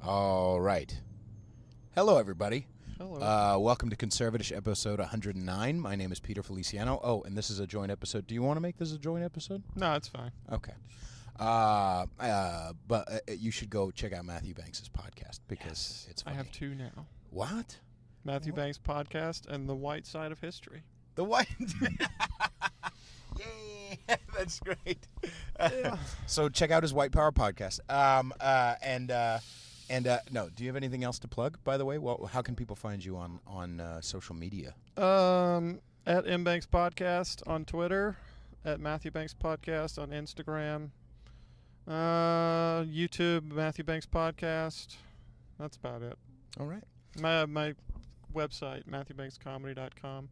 All right. Hello, everybody. Hello. Welcome to CONSERVATISH episode 109. My name is Peter Feliciano. Oh, and this is a joint episode. Do you want to make this a joint episode? No, it's fine. Okay. But you should go check out Matthew Banks' podcast because it's funny. I have two now. What? Matthew Banks' podcast and The White Side of History. The White... Yay! That's great. So check out his White Power podcast. No, do you have anything else to plug, by the way? Well, how can people find you on social media? At MBanks Podcast on Twitter, at Matthew Banks Podcast on Instagram, YouTube, Matthew Banks Podcast. That's about it. All right. My website, MatthewBanksComedy.com.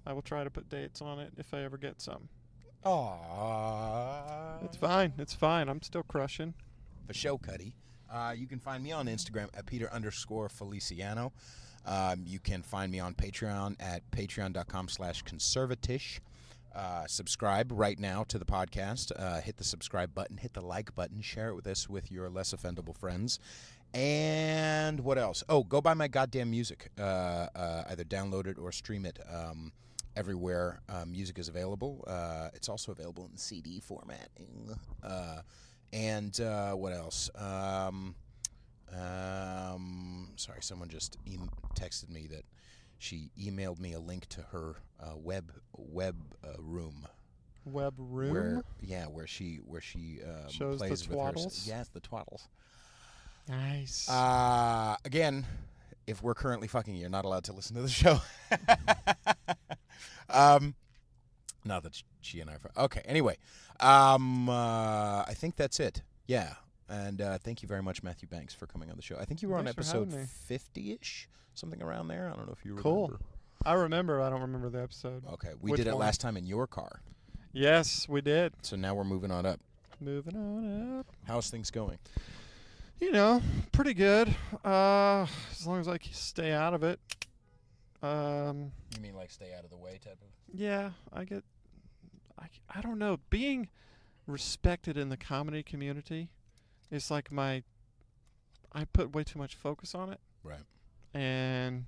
I will try to put dates on it if I ever get some. Aww. It's fine. It's fine. I'm still crushing. For show, Cuddy. You can find me on Instagram at Peter_Feliciano. You can find me on Patreon at patreon.com/conservatish. Subscribe right now to the podcast. Hit the subscribe button. Hit the like button. Share it with us with your less offendable friends. And what else? Oh, go buy my goddamn music. Either download it or stream it. Everywhere music is available. It's also available in CD format. And what else? Sorry, someone just texted me that she emailed me a link to her web room. Web room? Where she shows plays the with twaddles? Yes, the twaddles. Nice. Again, if we're currently fucking, you're not allowed to listen to the show. Not that she and I... Okay, anyway. I think that's it. Yeah. And thank you very much, Matthew Banks, for coming on the show. I think you were on episode 50-ish, something around there. I don't know if you remember. Cool. I remember. I don't remember the episode. Okay. We Which did it one? last time in your car. Yes, we did. So now we're moving on up. Moving on up. How's things going? You know, pretty good. As long as I stay out of it. You mean like stay out of the way type of? Yeah, I don't know. Being respected in the comedy community is like I put way too much focus on it. Right. And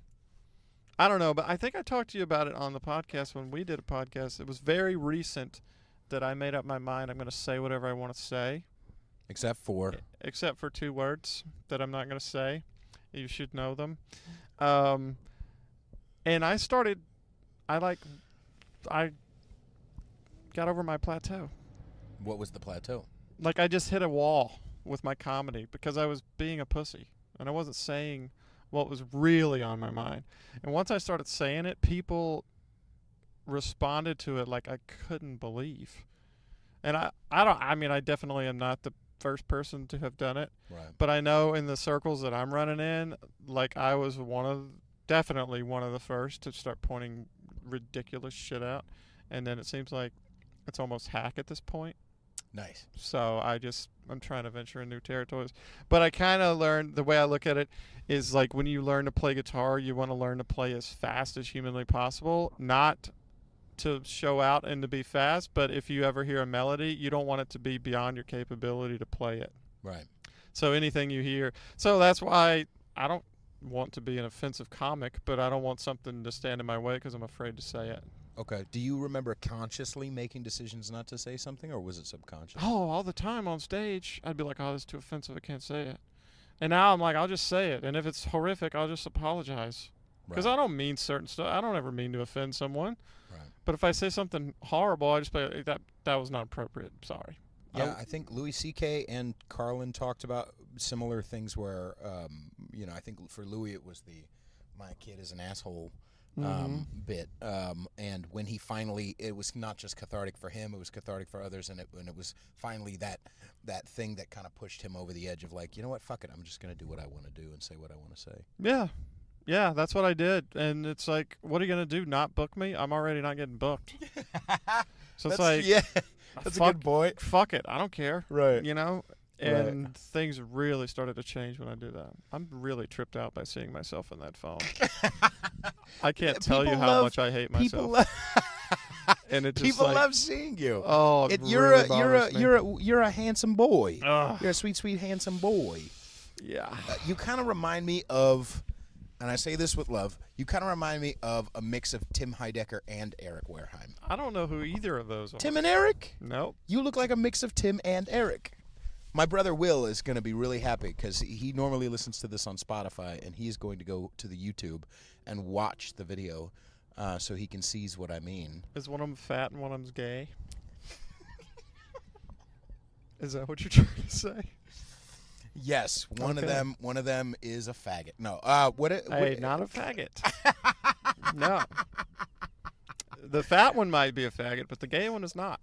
I don't know, but I think I talked to you about it on the podcast when we did a podcast. It was very recent that I made up my mind. I'm going to say whatever I want to say. Except for 2 words that I'm not going to say. You should know them. And I got over my plateau. What was the plateau? Like I just hit a wall with my comedy because I was being a pussy and I wasn't saying what was really on my mind. And once I started saying it, people responded to it like I couldn't believe. And I definitely am not the first person to have done it. Right. But I know in the circles that I'm running in, like I was definitely one of the first to start pointing ridiculous shit out. And then it seems like it's almost hack at this point. Nice. So I'm trying to venture in new territories. But I kind of learned, the way I look at it is like when you learn to play guitar, you want to learn to play as fast as humanly possible, not to show out and to be fast, but if you ever hear a melody, you don't want it to be beyond your capability to play it. Right. So anything you hear. So that's why I don't want to be an offensive comic, but I don't want something to stand in my way because I'm afraid to say it. Okay. Do you remember consciously making decisions not to say something, or was it subconscious? Oh, all the time on stage, I'd be like, oh, that's too offensive, I can't say it. And now I'm like, I'll just say it. And if it's horrific, I'll just apologize. Because I don't mean certain stuff. I don't ever mean to offend someone. Right. But if I say something horrible, I just be like, that was not appropriate. Sorry. Yeah, I think Louis C.K. and Carlin talked about similar things where, I think for Louis it was my kid is an asshole bit. And when he finally, it was not just cathartic for him, it was cathartic for others. And it was finally that thing that kind of pushed him over the edge of like, you know what, fuck it, I'm just going to do what I want to do and say what I want to say. Yeah. Yeah, that's what I did. And it's like, what are you going to do? Not book me? I'm already not getting booked. So it's like, yeah, that's a good point. Fuck it. I don't care. Right. You know? And things really started to change when I do that. I'm really tripped out by seeing myself in that phone. I can't tell you how much I hate myself. And it just people love seeing you. Oh, you're a handsome boy. You're a sweet, sweet, handsome boy. Yeah. You kind of remind me of, and I say this with love, you kind of remind me of a mix of Tim Heidecker and Eric Wareheim. I don't know who either of those are. Tim and Eric? Nope. You look like a mix of Tim and Eric. My brother Will is going to be really happy because he normally listens to this on Spotify, and he's going to go to the YouTube and watch the video so he can see what I mean. Is one of them fat and one of them's gay? Is that what you're trying to say? Yes, one of them is a faggot. No, Hey, not a faggot. No. The fat one might be a faggot, but the gay one is not.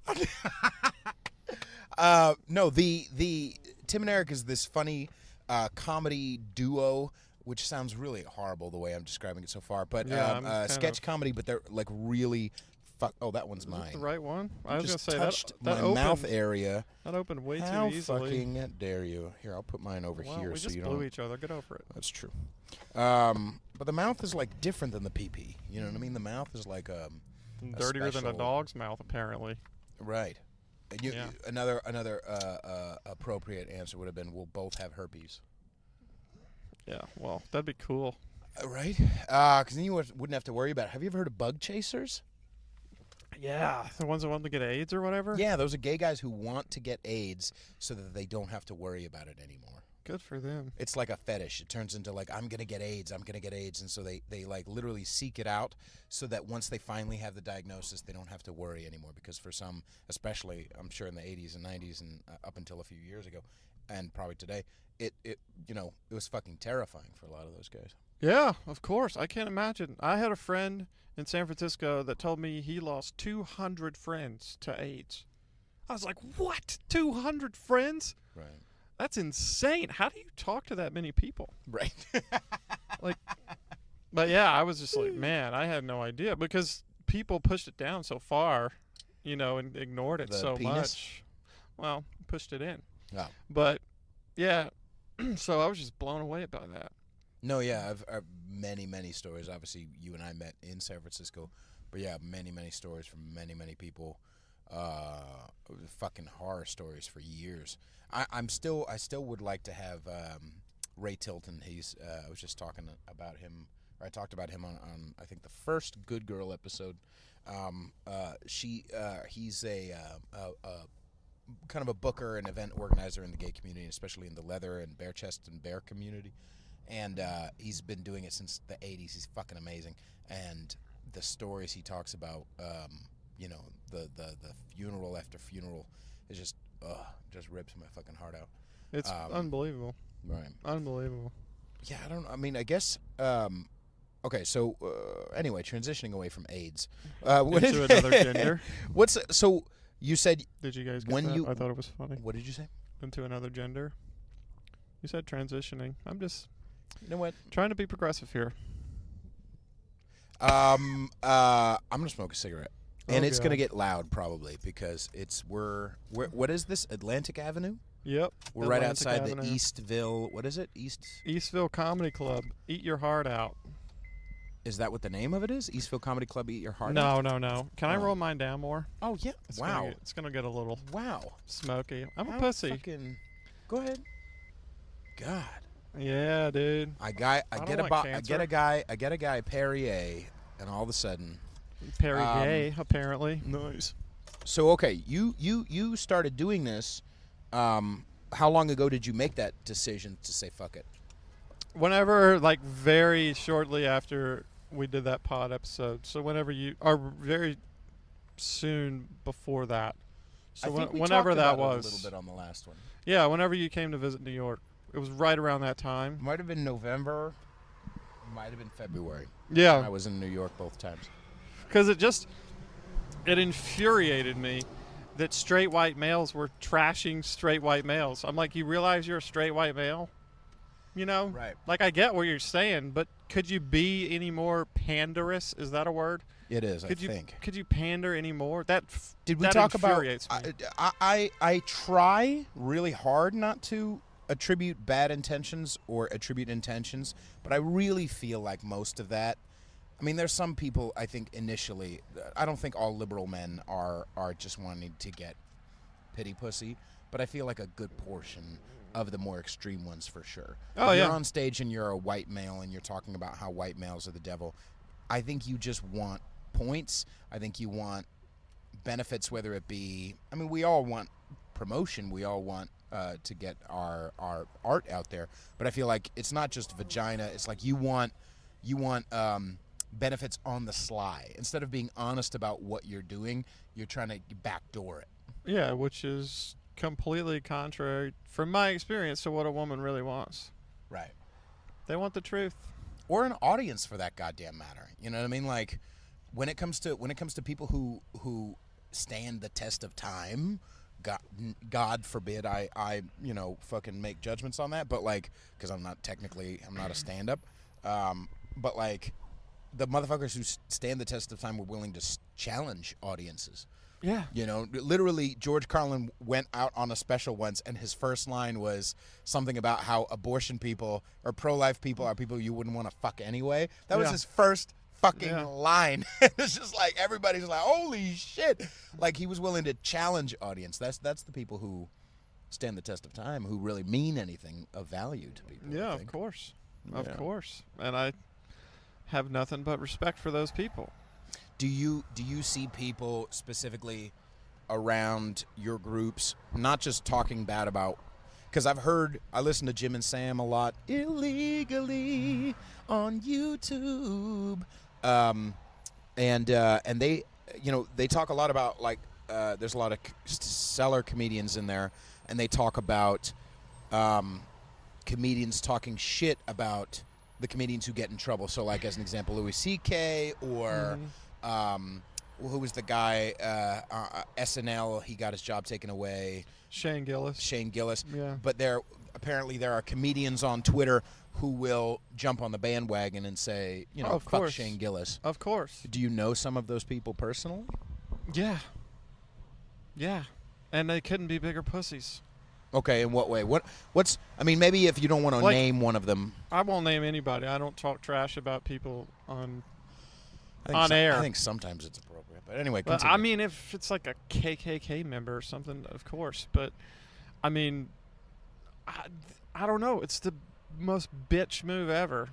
No, the Tim and Eric is this funny comedy duo, which sounds really horrible the way I'm describing it so far. But sketch comedy, but they're like really. Oh, that one's mine. Is that the right one? I was just gonna say touched that my opened, mouth area. That opened way How too easily. fucking dare you? Here, I'll put mine over here. We so just you blew don't. each other. Get over it. That's true. But the mouth is like different than the pee-pee. You know what I mean? The mouth is like dirtier than a special- dog's mouth, apparently. right. And Yeah. Another appropriate answer would have been, we'll both have herpes. Yeah. Well, that'd be cool. Right? Because then you wouldn't have to worry about it. Have you ever heard of bug chasers? Yeah. The ones that want to get AIDS or whatever. Yeah, those are gay guys who want to get AIDS so that they don't have to worry about it anymore. Good for them. It's like a fetish. It turns into like, I'm going to get AIDS, I'm going to get AIDS. And so they like literally seek it out so that once they finally have the diagnosis, they don't have to worry anymore. Because for some, especially I'm sure in the 80s and 90s and up until a few years ago and probably today, it was fucking terrifying for a lot of those guys. Yeah, of course. I can't imagine. I had a friend in San Francisco that told me he lost 200 friends to AIDS. I was like, what? 200 friends? Right. That's insane. How do you talk to that many people? Right. But yeah, I was just like, man, I had no idea because people pushed it down so far, and ignored it The so penis? much. Well, pushed it in. Oh. But yeah, so I was just blown away by that. No, yeah, I've many stories. Obviously, you and I met in San Francisco, but yeah, many stories from many people. Fucking horror stories for years. I still would like to have Ray Tilton. I was just talking about him. Or I talked about him on I think the first Good Girl episode. He's a kind of a booker and event organizer in the gay community, especially in the leather and bare chest and bear community. And he's been doing it since the 80s. He's fucking amazing. And the stories he talks about, the funeral after funeral is just rips my fucking heart out. It's unbelievable. Right. Unbelievable. Yeah, I guess, okay, so anyway, transitioning away from AIDS. Into another gender. So you said... Did you guys get when that? I thought it was funny. What did you say? Into another gender. You said transitioning. I'm just... You know what? Trying to be progressive here. I'm gonna smoke a cigarette, and it's God. gonna get loud probably because we're what is this? Atlantic Avenue? Yep. We're right Atlantic outside Avenue. the Eastville. What is it? Eastville Comedy Club. Eat your heart out. Is that what the name of it is? Eastville Comedy Club. Eat your heart out. No. Can I roll mine down more? Oh yeah. Wow. It's gonna get a little Wow. smoky. I'm a How pussy. Go ahead. God. Yeah, dude. I don't get want cancer. a guy Perrier, and all of a sudden. Perry Gay, apparently. Nice. So okay, you started doing this. How long ago did you make that decision to say fuck it? Whenever, like, very shortly after we did that pod episode. So whenever or very soon before that. So I think we whenever talked that about it was. a little bit on the last one. Yeah, whenever you came to visit New York. It was right around that time. Might have been November. Might have been February. Yeah. I was in New York both times. Because it infuriated me that straight white males were trashing straight white males. I'm like, you realize you're a straight white male? Right. Like, I get what you're saying, but could you be any more panderous? Is that a word? It is, I think. Could you pander any more? Did we that talk about? infuriates me. I try really hard not to attribute bad intentions or attribute intentions, but I really feel like most of that. I mean, there's some people I think initially. I don't think all liberal men are just wanting to get pity pussy, but I feel like a good portion of the more extreme ones for sure. Oh, if yeah. you're on stage and you're a white male and you're talking about how white males are the devil, I think you just want points. I think you want benefits, whether it be, I mean, we all want promotion. We all want to get our art out there. But I feel like it's not just vagina. It's like you want benefits on the sly. Instead of being honest about what you're doing, you're trying to backdoor it. Yeah, which is completely contrary, from my experience, to what a woman really wants. Right. They want the truth. Or an audience, for that goddamn matter. You know what I mean? Like, when it comes to people who stand the test of time, God forbid I fucking make judgments on that, but like, because I'm not a stand-up, but like, the motherfuckers who stand the test of time were willing to challenge audiences. Yeah. You know, literally, George Carlin went out on a special once, and his first line was something about how abortion people or pro-life people are people you wouldn't want to fuck anyway. That was his first fucking line. It's just like, everybody's like, holy shit. Like, he was willing to challenge audience. That's the people who stand the test of time, who really mean anything of value to people. Yeah, of course. Of course. And I have nothing but respect for those people. Do you see people specifically around your groups not just talking bad about, because I listen to Jim and Sam a lot illegally on YouTube, and they, you know, they talk a lot about, like, there's a lot of seller comedians in there, and they talk about comedians talking shit about the comedians who get in trouble. So, like, as an example, Louis C.K. or who was the guy, SNL, he got his job taken away. Shane Gillis. Yeah. But there are comedians on Twitter who will jump on the bandwagon and say, you know, fuck Shane Gillis. Of course. Do you know some of those people personally? Yeah. Yeah. And they couldn't be bigger pussies. Okay, in what way? I mean, maybe if you don't want to name one of them. I won't name anybody. I don't talk trash about people on air. I think sometimes it's appropriate. But anyway, but continue. I mean, if it's like a KKK member or something, of course. But, I mean, I don't know. It's the most bitch move ever.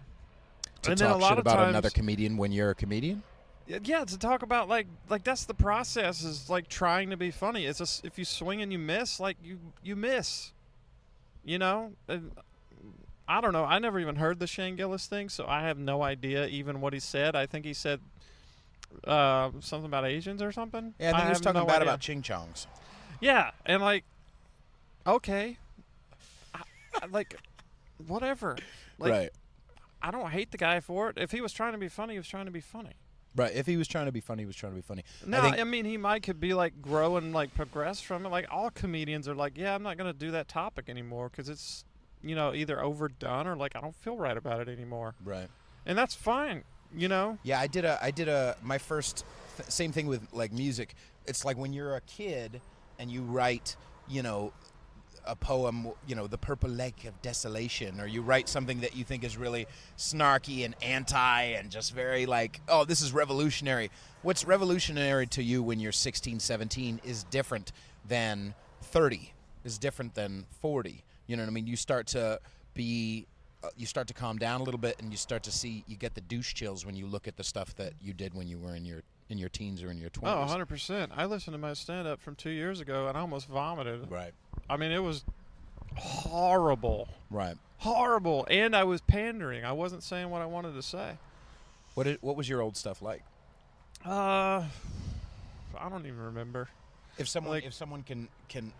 To and talk then a lot shit of about times, another comedian when you're a comedian? Yeah, to talk about, like that's the process, is like trying to be funny. It's just, if you swing and you miss, like you miss. You know? And I don't know. I never even heard the Shane Gillis thing, so I have no idea even what he said. I think he said something about Asians or something. Yeah, I think he was talking bad about Ching Chongs. Yeah, and like, okay. Like, whatever. Like, right. I don't hate the guy for it. If he was trying to be funny, he was trying to be funny. Right. If he was trying to be funny, he was trying to be funny. No, I mean, he could be like grow and like progress from it. Like, all comedians are like, yeah, I'm not going to do that topic anymore because it's, you know, either overdone or like I don't feel right about it anymore. Right. And that's fine, you know? Yeah, I did my first, same thing with like music. It's like when you're a kid and you write, you know, a poem, you know, The Purple Lake of Desolation, or you write something that you think is really snarky and anti and just very like, oh, this is revolutionary. What's revolutionary to you when you're 16, 17 is different than 30, is different than 40. You know what I mean? You start to calm down a little bit, and you start to see, you get the douche chills when you look at the stuff that you did when you were in your teens or in your 20s. Oh, 100%. I listened to my stand-up from 2 years ago, and I almost vomited. Right. I mean, it was horrible. Right. Horrible. And I was pandering. I wasn't saying what I wanted to say. What was your old stuff like? I don't even remember. If someone can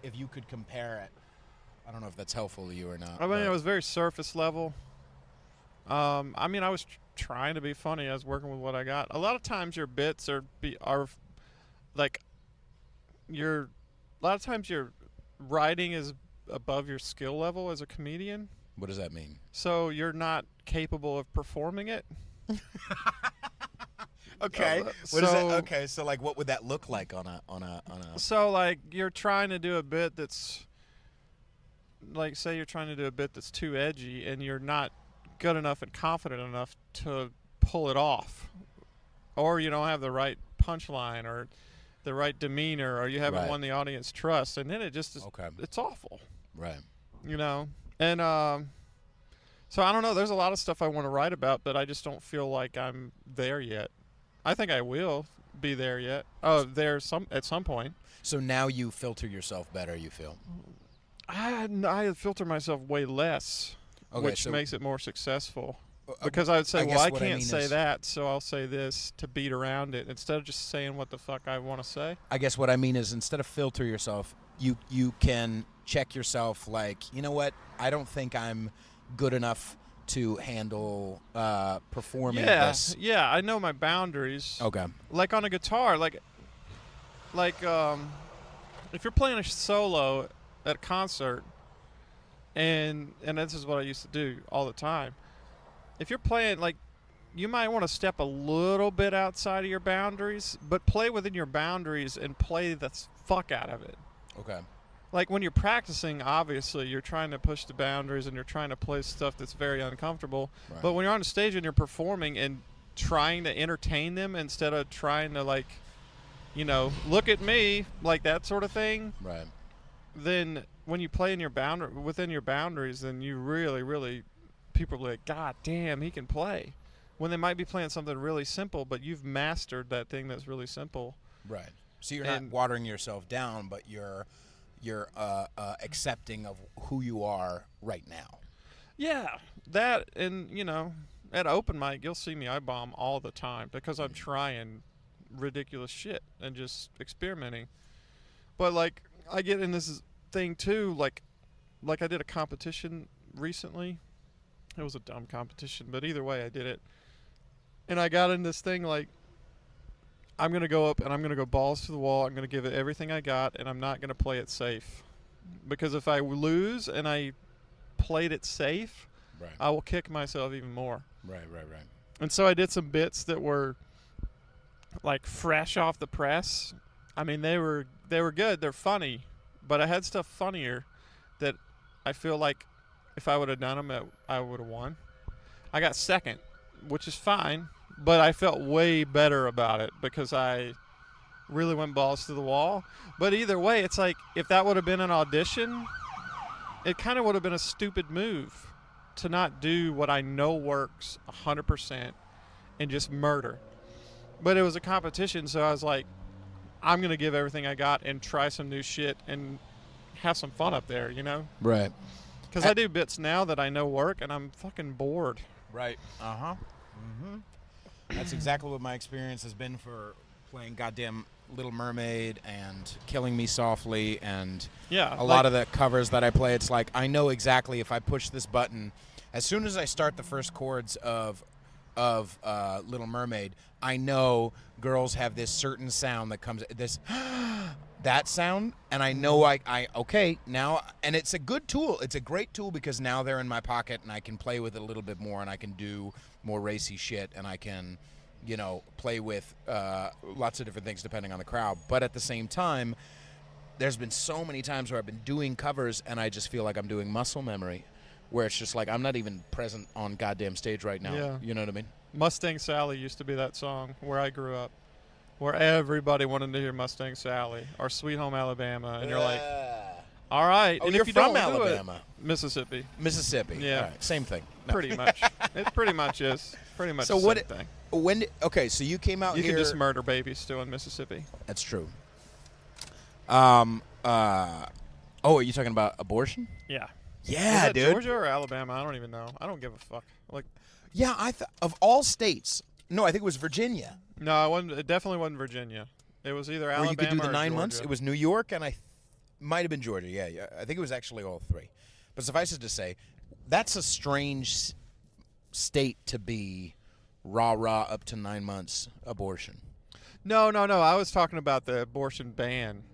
if you could compare it, I don't know if that's helpful to you or not. I mean, it was very surface level. I mean, I was trying to be funny. I was working with what I got. A lot of times your bits are like a lot of times your writing is above your skill level as a comedian. What does that mean? So you're not capable of performing it. Okay. Okay, so like what would that look like on a So like you're trying to do a bit that's like, say you're trying to do a bit that's too edgy and you're not good enough and confident enough to pull it off. Or you don't have the right punchline or the right demeanor, or you haven't won the audience trust, and then it just is, it's awful. Right. You know, and so I don't know. There's a lot of stuff I want to write about, but I just don't feel like I'm there yet. I think I will be there yet. Oh, there at some point. So now you filter yourself better, you feel? I filter myself way less, which makes it more successful. Because I would say, well, I can't say that, so I'll say this to beat around it instead of just saying what the fuck I want to say. I guess what I mean is instead of filter yourself, you can check yourself like, you know what, I don't think I'm good enough to handle performing this. Yeah, I know my boundaries. Okay. Like on a guitar, like if you're playing a solo at a concert, and this is what I used to do all the time. If you're playing, like, you might want to step a little bit outside of your boundaries, but play within your boundaries and play the fuck out of it. Okay. Like when you're practicing, obviously you're trying to push the boundaries and you're trying to play stuff that's very uncomfortable. Right. But when you're on stage and you're performing and trying to entertain them instead of trying to, like, you know, look at me, like that sort of thing. Right. Then when you play in your within your boundaries, then you really people are like, God damn, he can play. When they might be playing something really simple, but you've mastered that thing that's really simple. Right. So you're not watering yourself down, but you're accepting of who you are right now. Yeah, that, and you know, at open mic, you'll see me, I bomb all the time because I'm trying ridiculous shit and just experimenting. But like, I get in this thing too, like I did a competition recently. It was a dumb competition, but either way, I did it. And I got in this thing like, I'm going to go up and I'm going to go balls to the wall. I'm going to give it everything I got, and I'm not going to play it safe. Because if I lose and I played it safe, right, I will kick myself even more. Right. And so I did some bits that were like fresh off the press. I mean, they were good. They're funny. But I had stuff funnier that I feel like if I would have done them, I would have won. I got second, which is fine, but I felt way better about it because I really went balls to the wall. But either way, it's like if that would have been an audition, it kind of would have been a stupid move to not do what I know works 100% and just murder. But it was a competition, so I was like, I'm going to give everything I got and try some new shit and have some fun up there, you know? Right. Because I do bits now that I know work, and I'm fucking bored. Right. Uh-huh. Mm-hmm. That's exactly what my experience has been for playing goddamn Little Mermaid and Killing Me Softly and a lot of the covers that I play. It's like I know exactly if I push this button, as soon as I start the first chords of Little Mermaid, I know girls have this certain sound that comes, this that sound, and I know I okay now, and it's a good tool. It's a great tool because now they're in my pocket and I can play with it a little bit more, and I can do more racy shit, and I can, you know, play with lots of different things depending on the crowd. But at the same time, there's been so many times where I've been doing covers and I just feel like I'm doing muscle memory, where it's just like I'm not even present on goddamn stage right now. Yeah. You know what I mean? Mustang Sally used to be that song where I grew up, where everybody wanted to hear Mustang Sally or Sweet Home Alabama, and you're like, all right. Oh, and you're if you from don't Alabama. Mississippi. Yeah. All right. Same thing. No. Pretty much. It pretty much is. Pretty much so the what same thing. Okay, so you came out here. You can just murder babies still in Mississippi. That's true. Are you talking about abortion? Yeah. Yeah, is that dude. Georgia or Alabama? I don't even know. I don't give a fuck. Like, yeah, of all states. No, I think it was Virginia. No, it definitely wasn't Virginia. It was either Alabama or you could do the 9 Georgia. months. It was New York, and might have been Georgia. Yeah. I think it was actually all three. But suffice it to say, that's a strange state to be rah-rah up to 9 months abortion. No. I was talking about the abortion ban,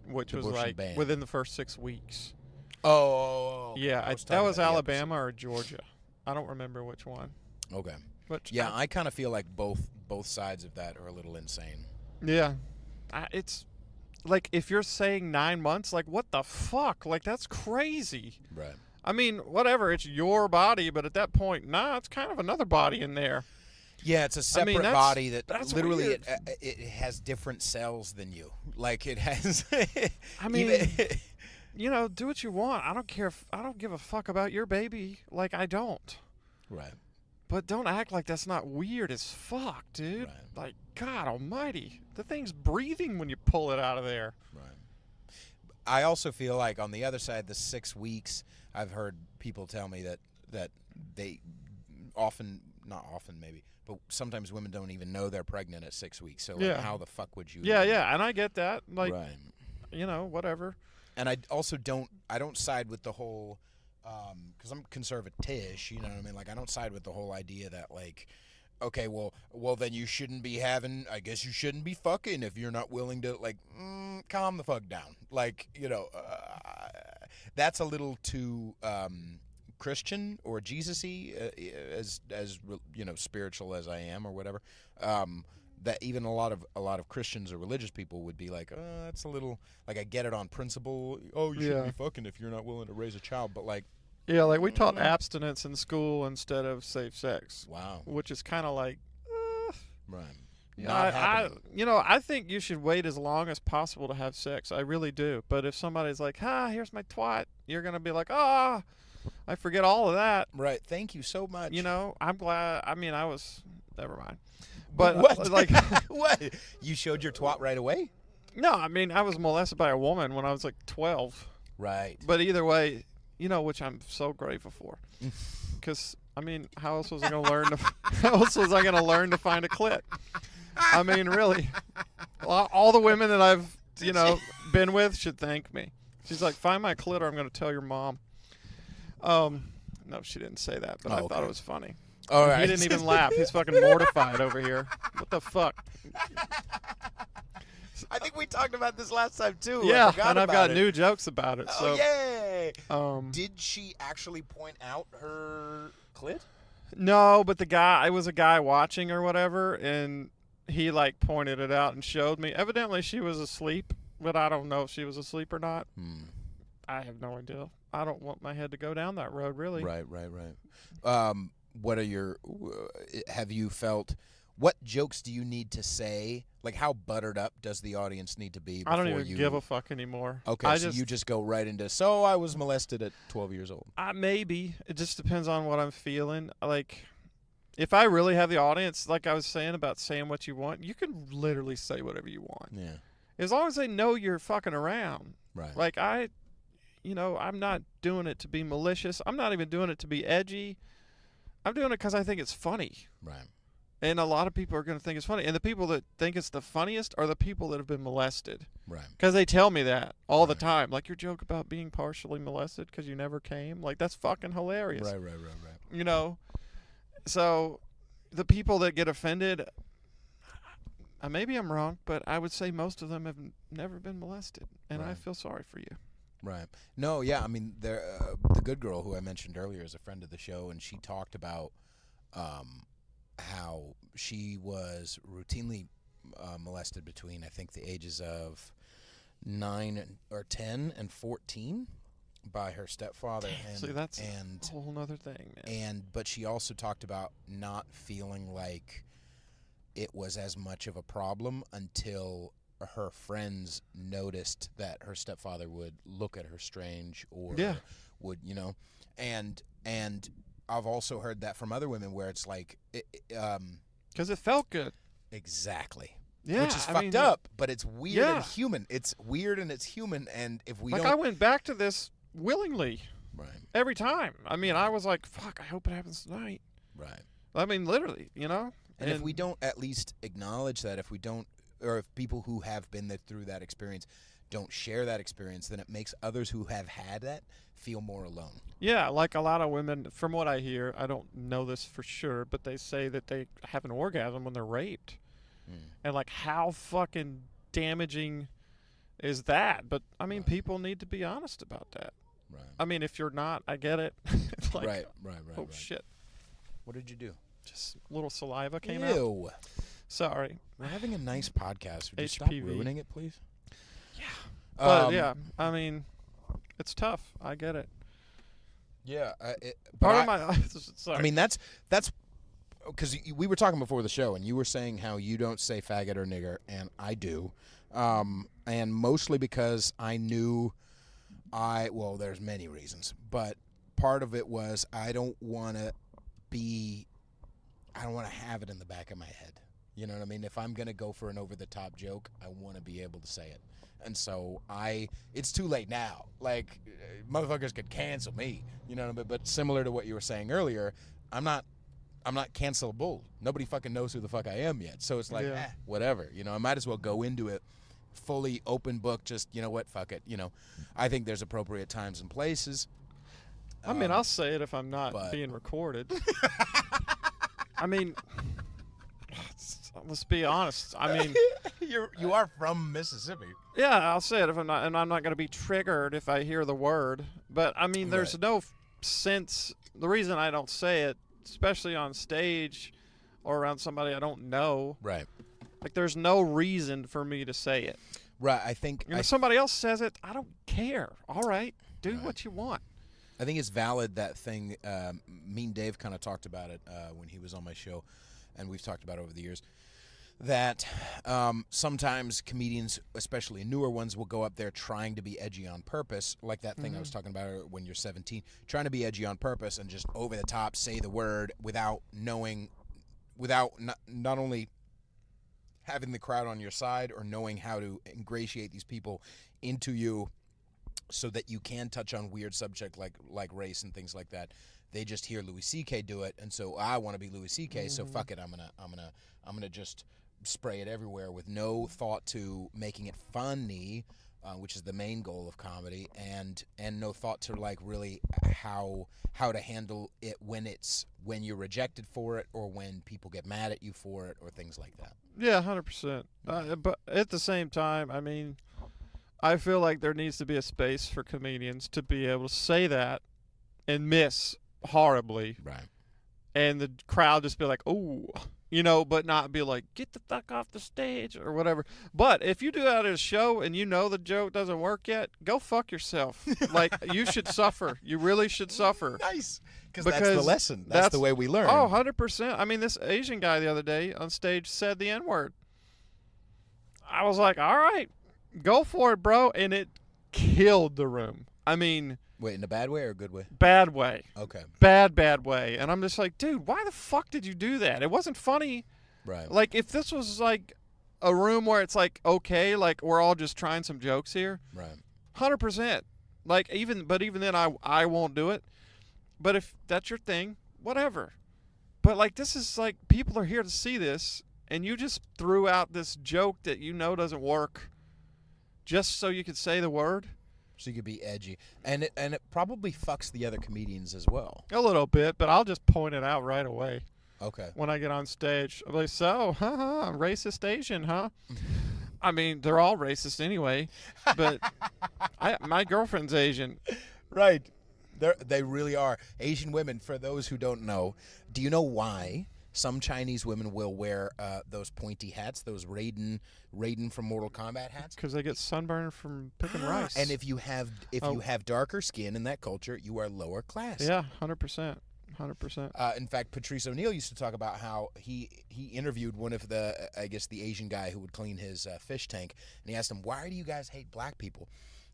which was like ban. within the first 6 weeks. Oh. Yeah, that was Alabama or Georgia. I don't remember which one. Okay. But yeah, I kind of feel like both sides of that are a little insane. Yeah. It's like if you're saying 9 months, like what the fuck? Like that's crazy. Right. I mean, whatever, it's your body, but at that point, it's kind of another body in there. Yeah, it's a separate body that's literally it has different cells than you. Like it has. I mean, do what you want. I don't care I don't give a fuck about your baby. Like, I don't. Right. But don't act like that's not weird as fuck, dude. Right. Like, God almighty. The thing's breathing when you pull it out of there. Right. I also feel like on the other side, the 6 weeks, I've heard people tell me that they often, not often maybe, but sometimes women don't even know they're pregnant at 6 weeks. So like, how the fuck would you? Yeah, and I get that. Like, right. Whatever. And I also don't side with the whole, because I'm conservatish, you know what I mean? Like, I don't side with the whole idea that, like, okay, well, then you shouldn't be I guess you shouldn't be fucking if you're not willing to, like, calm the fuck down. Like, that's a little too Christian or Jesus-y, as spiritual as I am or whatever. That even a lot of Christians or religious people would be like, that's a little, like, I get it on principle. Oh, you shouldn't be fucking if you're not willing to raise a child, but like. Yeah, like we taught abstinence in school instead of safe sex. Wow. Which is kind of like, right. I think you should wait as long as possible to have sex. I really do. But if somebody's like, here's my twat, you're gonna be like, I forget all of that. Right. Thank you so much. I'm glad. I mean, never mind. But what? Like, what? You showed your twat right away? No, I mean, I was molested by a woman when I was like 12. Right. But either way, which I'm so grateful for, because I mean, how else was I going to learn to find a clit? I mean, really, all the women that I've been with should thank me. She's like, find my clit, or I'm going to tell your mom. No, she didn't say that, but I thought it was funny. All right. He didn't even laugh. He's fucking mortified over here. What the fuck? I think we talked about this last time too. Yeah, and I've got new jokes about it. So. Yay! Did she actually point out her clit? No, but I was a guy watching or whatever, and he like pointed it out and showed me. Evidently, she was asleep, but I don't know if she was asleep or not. I have no idea. I don't want my head to go down that road, really. Right. What are have you felt? What jokes do you need to say? Like, how buttered up does the audience need to be before I don't even give a fuck anymore. Okay, you just go right into, so I was molested at 12 years old. Maybe. It just depends on what I'm feeling. Like, if I really have the audience, like I was saying about saying what you want, you can literally say whatever you want. Yeah. As long as they know you're fucking around. Right. Like, I'm not doing it to be malicious. I'm not even doing it to be edgy. I'm doing it because I think it's funny. Right. And a lot of people are going to think it's funny. And the people that think it's the funniest are the people that have been molested. Right. Because they tell me that all the time. Like, your joke about being partially molested because you never came. Like, that's fucking hilarious. Right. So the people that get offended, maybe I'm wrong, but I would say most of them have never been molested. And I feel sorry for you. Right. No, yeah. I mean, the good girl who I mentioned earlier is a friend of the show, and she talked about how she was routinely molested between, I think, the ages of 9 or 10 and 14 by her stepfather. See, that's a whole other thing, man. But she also talked about not feeling like it was as much of a problem until her friends noticed that her stepfather would look at her strange or would, and I've also heard that from other women where it's like, because it felt good. Exactly. Yeah, which is fucked up, but it's weird and human. It's weird and it's human, and if we don't, I went back to this willingly. Right. Every time. I mean, I was like, fuck, I hope it happens tonight. Right. I mean, literally, And if we don't at least acknowledge that, if we don't, or if people who have been through that experience don't share that experience, then it makes others who have had that feel more alone. Yeah, like a lot of women, from what I hear, I don't know this for sure, but they say that they have an orgasm when they're raped. And like, how fucking damaging is that? But I mean, people need to be honest about that. Right. I mean, if you're not, I get it. It's like, right. Shit. What did you do? Just a little saliva came out. Sorry. We're having a nice podcast. Would you stop ruining it, please? Yeah. But yeah, I mean, it's tough. I get it. Yeah. Sorry. I mean, that's because we were talking before the show, and you were saying how you don't say faggot or nigger, and I do, and mostly because I knew Well, there's many reasons, but part of it was I don't want to have it in the back of my head. You know what I mean? If I'm going to go for an over-the-top joke, I want to be able to say it. And so it's too late now. Like, motherfuckers could cancel me. You know what I mean? But similar to what you were saying earlier, I'm not cancelable. Nobody fucking knows who the fuck I am yet. So it's like, whatever. You know, I might as well go into it fully open book. Just, you know what? Fuck it. You know, I think there's appropriate times and places. I mean, I'll say it if I'm not being recorded. I mean, let's be honest. I mean, you are from Mississippi. Yeah, I'll say it if I'm not, and I'm not going to be triggered if I hear the word. But I mean, there's no sense. The reason I don't say it, especially on stage or around somebody I don't know, right? Like, there's no reason for me to say it. Right. I think if somebody else says it, I don't care. All right, do what you want. I think it's valid, that thing. Mean Dave kind of talked about it when he was on my show, and we've talked about it over the years, that sometimes comedians, especially newer ones, will go up there trying to be edgy on purpose, like that thing I was talking about when you're 17, trying to be edgy on purpose and just over the top say the word without not only having the crowd on your side or knowing how to ingratiate these people into you so that you can touch on weird subject like race and things like that. They just hear Louis C.K. do it, and so I want to be Louis C.K. So fuck it, I'm gonna just spray it everywhere with no thought to making it funny, which is the main goal of comedy, and no thought to like really how to handle it when you're rejected for it or when people get mad at you for it or things like that. Yeah, 100%. But at the same time, I mean, I feel like there needs to be a space for comedians to be able to say that and miss horribly. Right. And the crowd just be like, "Ooh," you know, but not be like, "Get the fuck off the stage," or whatever. But if you do that at a show and you know the joke doesn't work yet, go fuck yourself. Like, you should suffer. You really should suffer. Nice. Because that's the lesson. That's the way we learn. Oh, 100%. I mean, this Asian guy the other day on stage said the N-word. I was like, all right, go for it, bro. And it killed the room. I mean... Wait, in a bad way or a good way? Bad way. Okay. Bad way. And I'm just like, dude, why the fuck did you do that? It wasn't funny. Right. Like, if this was like a room where it's like, okay, like we're all just trying some jokes here. Right. 100%. Like, even then I won't do it. But if that's your thing, whatever. But like, this is like, people are here to see this, and you just threw out this joke that you know doesn't work just so you could say the word. So you could be edgy. And it probably fucks the other comedians as well. A little bit, but I'll just point it out right away. Okay. When I get on stage, I'm like, so, racist Asian, huh? I mean, they're all racist anyway, but my girlfriend's Asian. Right. They really are. Asian women, for those who don't know, do you know why some Chinese women will wear those pointy hats, those Raiden from Mortal Kombat hats? Because they get sunburned from picking rice. And if you have darker skin in that culture, you are lower class. Yeah, 100%. 100%. In fact, Patrice O'Neill used to talk about how he interviewed one of the Asian guy who would clean his fish tank, and he asked him, why do you guys hate black people?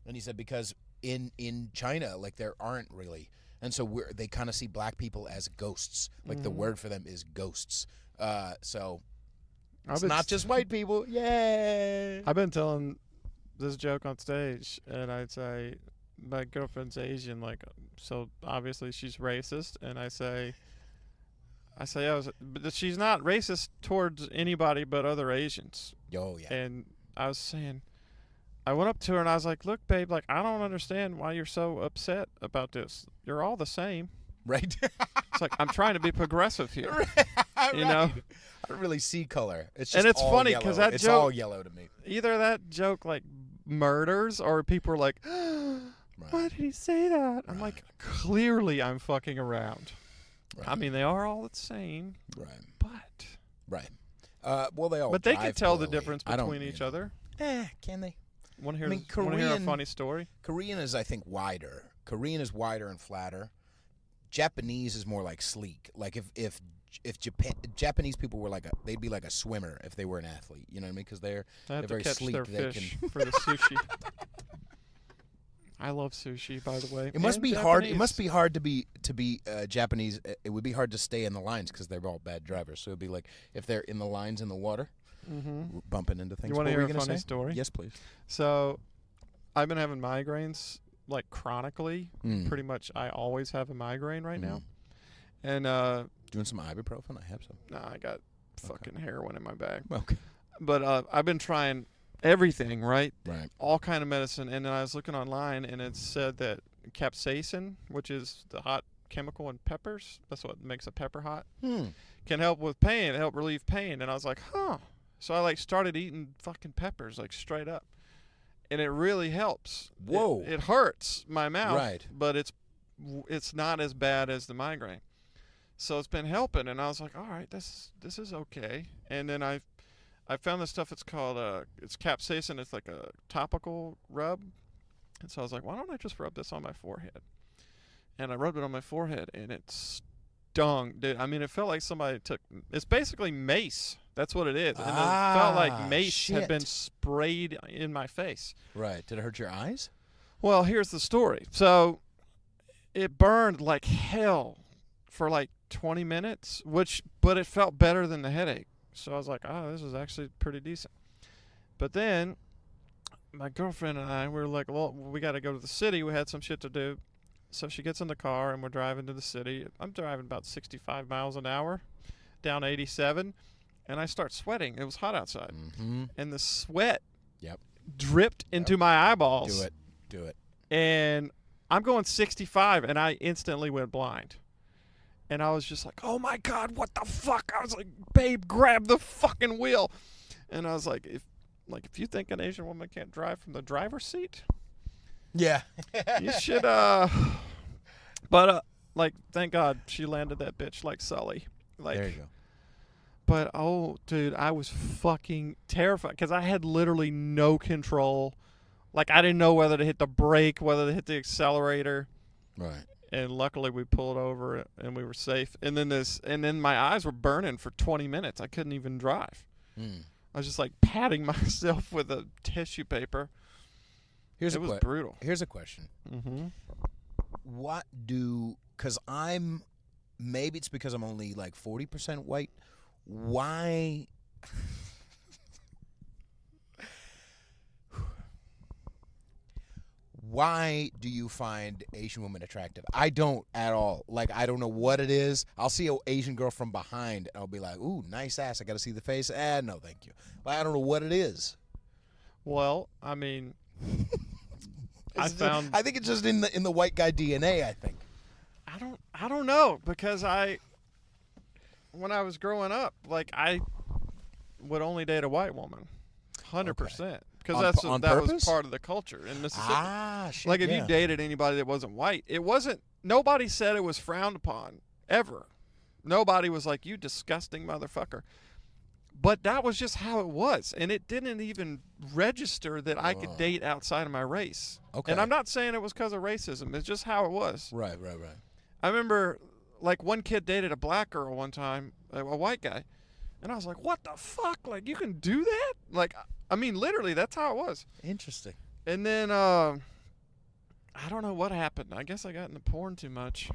And he said, because in China, like, there aren't really. And so they kind of see black people as ghosts. Like, the word for them is ghosts. So it's not just white people. Yay! I've been telling this joke on stage, and I'd say, my girlfriend's Asian, like, so obviously she's racist. And I say, but she's not racist towards anybody but other Asians. Oh, yeah. And I was saying, I went up to her and I was like, look, babe, like, I don't understand why you're so upset about this. You're all the same. Right. It's like, I'm trying to be progressive here. Right. You know? I don't really see color. It's just and it's all funny yellow. Because that it's joke, all yellow to me. Either that joke, like, murders, or people are like, why did he say that? I'm like, clearly I'm fucking around. Right. I mean, they are all the same. Right. But. Right. Well, they all. But they can tell the difference between each other. Can they? Want to hear a funny story? Korean is, I think, wider. Korean is wider and flatter. Japanese is more like sleek. Like if Japanese people were they'd be like a swimmer if they were an athlete. You know what I mean? Because they're very sleek. Their fish for the sushi. I love sushi, by the way. It must And be hard. It Japanese. must be hard to be Japanese. It would be hard to stay in the lines because they're all bad drivers. So it'd be like if they're in the lines in the water, bumping into things. You want to What were hear a gonna funny say? story? Yes, please. So, I've been having migraines like chronically. Mm. Pretty much, I always have a migraine right now. And Doing some ibuprofen. I have some. nah, I got fucking heroin in my bag. Okay. But I've been trying everything, right? Right. All kind of medicine, and then I was looking online, and it said that capsaicin, which is the hot chemical in peppers, that's what makes a pepper hot, can help with pain, help relieve pain. And I was like, huh. So I like started eating fucking peppers, like straight up, and it really helps. Whoa. It hurts my mouth, Right. but it's not as bad as the migraine. So it's been helping, and I was like, all right, this is okay. And then I found this stuff. It's called it's capsaicin. It's like a topical rub. And so I was like, why don't I just rub this on my forehead? And I rubbed it on my forehead, and it stung, dude. I mean, it felt like somebody took. It's basically Mace. That's what it is. And it felt like Mace had been sprayed in my face. Right. Did it hurt your eyes? Well, here's the story. So it burned like hell for like 20 minutes, but it felt better than the headache. So I was like, oh, this is actually pretty decent. But then my girlfriend and I, we were like, well, we got to go to the city. We had some shit to do. So she gets in the car, and we're driving to the city. I'm driving about 65 miles an hour down 87, and I start sweating. It was hot outside. And the sweat dripped into my eyeballs. Do it. And I'm going 65, and I instantly went blind. And I was just like, oh, my God, what the fuck? I was like, babe, grab the fucking wheel. And I was like, if you think an Asian woman can't drive from the driver's seat, yeah, you should, but, like, thank God she landed that bitch like Sully. Like, there you go. But, oh, dude, I was fucking terrified because I had literally no control. Like, I didn't know whether to hit the brake, whether to hit the accelerator. Right. And luckily we pulled over and we were safe. And then my eyes were burning for 20 minutes. I couldn't even drive. I was just like patting myself with a tissue paper. It was brutal. Here's a question. Because maybe it's because I'm only like 40% white. Why? Why do you find Asian women attractive? I don't at all. Like, I don't know what it is. I'll see an Asian girl from behind, and I'll be like, ooh, nice ass. I got to see the face. No, thank you. Like, I don't know what it is. Well, I mean, I think it's just in the white guy DNA, I think. I don't know, because when I was growing up, like, I would only date a white woman. 100%. Because that was part of the culture in Mississippi. Shit, like, if you dated anybody that wasn't white, nobody said it was frowned upon, ever. Nobody was like, you disgusting motherfucker. But that was just how it was. And it didn't even register that I could date outside of my race. Okay. And I'm not saying it was because of racism. It's just how it was. Right. I remember, like, one kid dated a black girl one time, a white guy. And I was like, what the fuck? Like, you can do that? Like, I mean, literally, that's how it was. Interesting. And then, I don't know what happened. I guess I got into porn too much.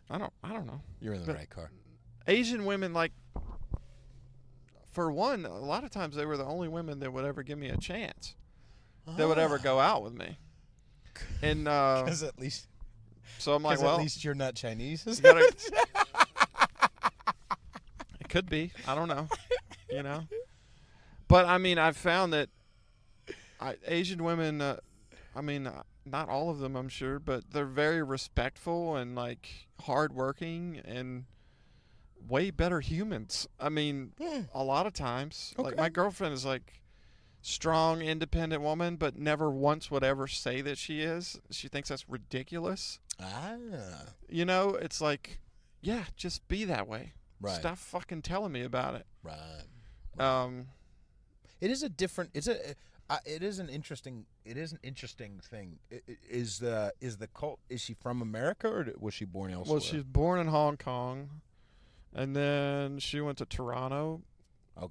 I don't know. You're in the right car. Asian women, like, for one, a lot of times they were the only women that would ever give me a chance. That would ever go out with me. And, because at least... So I'm like, well... at least you're not Chinese. It could be. I don't know. You know? But, I mean, I've found that Asian women, I mean, not all of them, I'm sure, but they're very respectful and, like, hardworking and way better humans. I mean, a lot of times. Okay. Like, my girlfriend is, like, strong, independent woman, but never once would ever say that she is. She thinks that's ridiculous. You know, it's like, yeah, just be that way. Right. Stop fucking telling me about it. Right. It is a different. It is an interesting thing. Is the cult? Is she from America or was she born elsewhere? Well, she's born in Hong Kong, and then she went to Toronto,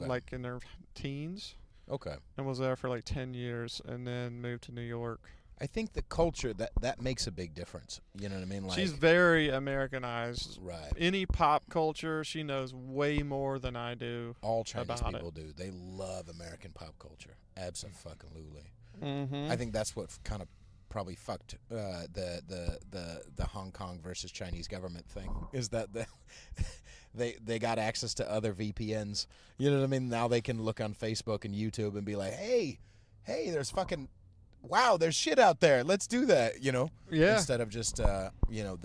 like in her teens. Okay. And was there for like 10 years, and then moved to New York. I think the culture that makes a big difference. You know what I mean? Like, She's very Americanized. right. Any pop culture, she knows way more than I do. All Chinese about people do. They love American pop culture. Absolutely. Mm-hmm. I think that's what kind of probably fucked the Hong Kong versus Chinese government thing, is that they got access to other VPNs. You know what I mean? Now they can look on Facebook and YouTube and be like, hey, there's fucking, wow, there's shit out there. Let's do that, you know? Yeah. Instead of just, the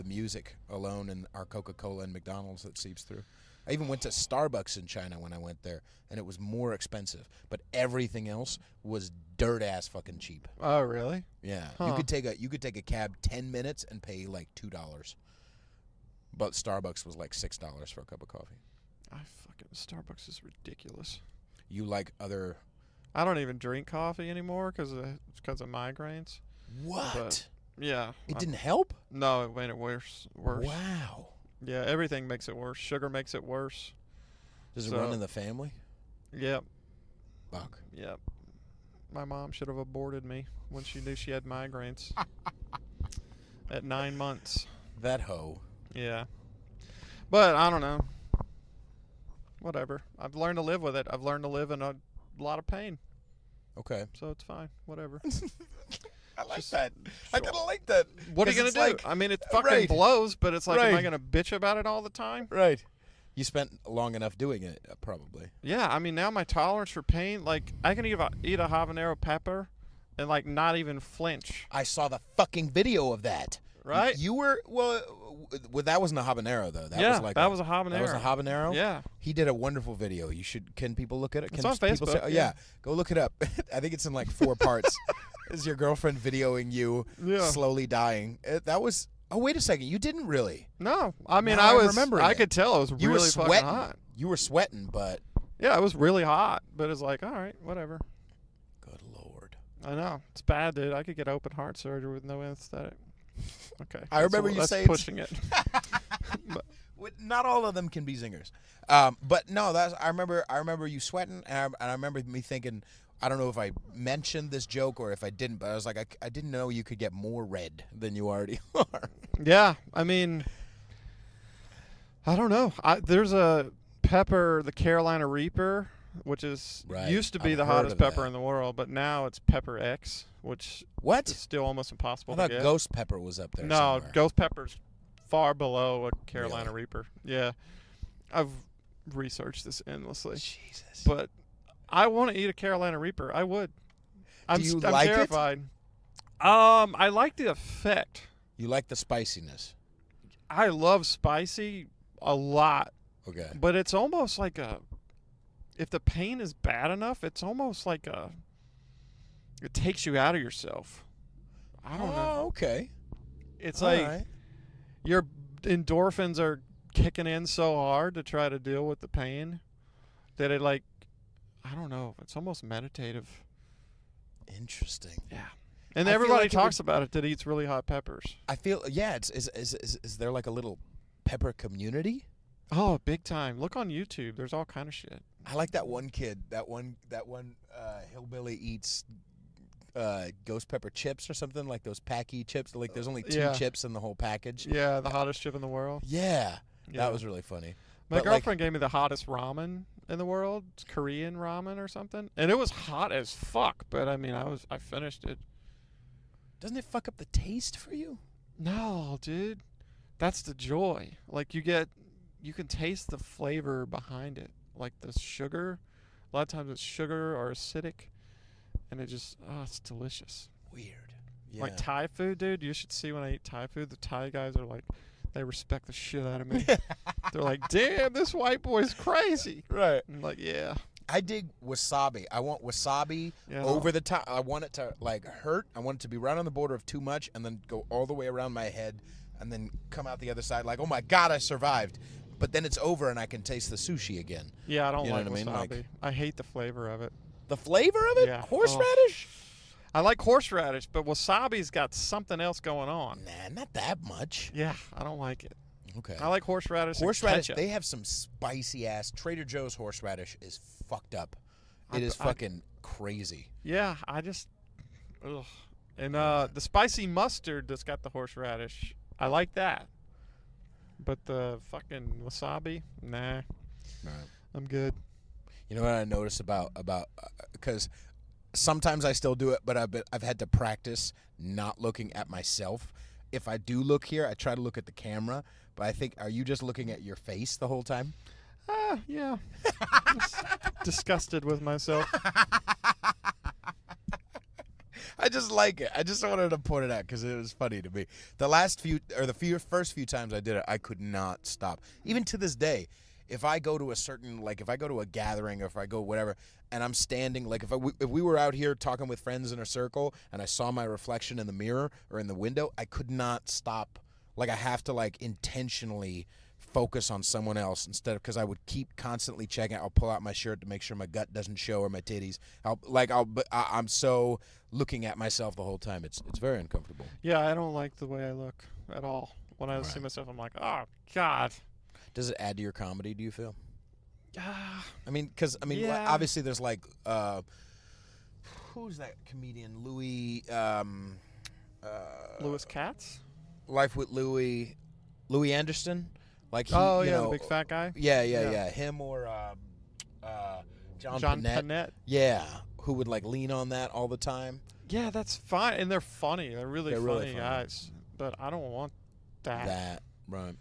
music alone and our Coca-Cola and McDonald's that seeps through. I even went to Starbucks in China when I went there, and it was more expensive. But everything else was dirt-ass fucking cheap. Oh, really? Yeah. Huh. You could take a cab 10 minutes and pay like $2. But Starbucks was like $6 for a cup of coffee. Starbucks is ridiculous. You like other... I don't even drink coffee anymore because of migraines. What? But, yeah. It didn't help? No, it made it worse. Wow. Yeah, everything makes it worse. Sugar makes it worse. Does it run in the family? Yep. Fuck. Yep. My mom should have aborted me when she knew she had migraines. At 9 months. That hoe. Yeah. But I don't know. Whatever. I've learned to live with it. I've learned to live in a lot of pain. Okay. So it's fine. Whatever. I like that. I kind of like that. What are you going to do? Like, I mean, it fucking blows, but it's like, am I Right. going to bitch about it all the time? Right. You spent long enough doing it, probably. Yeah, I mean, now my tolerance for pain, like, I can eat a habanero pepper and, like, not even flinch. I saw the fucking video of that. Right? You were, well, that wasn't a habanero, though. That was like that was a habanero. That was a habanero? Yeah. He did a wonderful video. Can people look at it? It's Can on people Facebook, say, yeah. Go look it up. I think it's in like 4 parts. Is your girlfriend videoing you slowly dying? That was... Oh, wait a second. You didn't really. No. I mean, Now I remembering it. could tell it was You really were fucking sweating. hot. You were sweating, but... Yeah, it was really hot, but it's like, all right, whatever. Good Lord. I know. It's bad, dude. I could get open heart surgery with no anesthetic. Okay. I remember you that's saying... pushing it. But, not all of them can be zingers. But no, I remember you sweating, and I remember me thinking... I don't know if I mentioned this joke or if I didn't, but I was like, I didn't know you could get more red than you already are. yeah, I mean, I don't know. There's a pepper, the Carolina Reaper, which is used to be the hottest pepper in the world, but now it's Pepper X, which is still almost impossible to get. I thought Ghost Pepper was up there No, somewhere. Ghost Pepper's far below a Carolina Reaper. Yeah. I've researched this endlessly. Jesus. But I want to eat a Carolina Reaper. I would. I'm like it? terrified. I like the effect. You like the spiciness. I love spicy a lot. Okay. But it's almost like if the pain is bad enough, it's almost like it takes you out of yourself. I don't know. Oh, okay. It's All like right. your endorphins are kicking in so hard to try to deal with the pain that it like, I don't know. It's almost meditative. Interesting. Yeah. And I feel everybody like talks about it that eats really hot peppers. I feel, is there like a little pepper community? Oh, big time. Look on YouTube. There's all kind of shit. I like that one kid, that one hillbilly eats ghost pepper chips or something, like those packy chips. Like there's only 2 chips in the whole package. Yeah, the hottest chip in the world. Yeah. That was really funny. My girlfriend gave me the hottest ramen in the world. It's Korean ramen or something. And it was hot as fuck, but I mean, I finished it. Doesn't it fuck up the taste for you? No, dude. That's the joy. Like you can taste the flavor behind it. Like the sugar. A lot of times it's sugar or acidic. And it just, it's delicious. Weird. Yeah. Like Thai food, dude. You should see when I eat Thai food. The Thai guys are like, they respect the shit out of me. They're like, damn, this white boy's crazy. Right. I'm like, yeah. I dig wasabi. I want wasabi over the top. I want it to like hurt. I want it to be right on the border of too much and then go all the way around my head and then come out the other side like, oh my God, I survived. But then it's over and I can taste the sushi again. Yeah, I don't like wasabi. Like, I hate the flavor of it. The flavor of it? Yeah. Horseradish? I like horseradish, but wasabi's got something else going on. Nah, not that much. Yeah, I don't like it. Okay. I like horseradish. Horseradish, and ketchup. they have some spicy ass. Trader Joe's horseradish is fucked up. It is fucking crazy. Yeah, I just, ugh. And the spicy mustard that's got the horseradish, I like that. But the fucking wasabi, nah. Right. I'm good. You know what I notice about because sometimes I still do it, but I've had to practice not looking at myself. If I do look here, I try to look at the camera. But I think, are you just looking at your face the whole time? Yeah. Just disgusted with myself. I just like it. I just wanted to point it out because it was funny to me. The first few times I did it, I could not stop. Even to this day, if I go to if I go to a gathering or if I go whatever, and I'm standing, like if we were out here talking with friends in a circle and I saw my reflection in the mirror or in the window, I could not stop. Like I have to intentionally focus on someone else instead of, because I would keep constantly checking. I'll pull out my shirt to make sure my gut doesn't show or my titties. I'm so looking at myself the whole time. It's very uncomfortable. Yeah, I don't like the way I look at all. When I see myself, I'm like, oh God. Does it add to your comedy, do you feel? Yeah. Obviously there's who's that comedian? Louis Katz? Life with Louis Anderson? The big fat guy? Yeah. Him or John Panette. Yeah, who would lean on that all the time. Yeah, that's fine. And they're funny. They're really funny guys. But I don't want that. Right.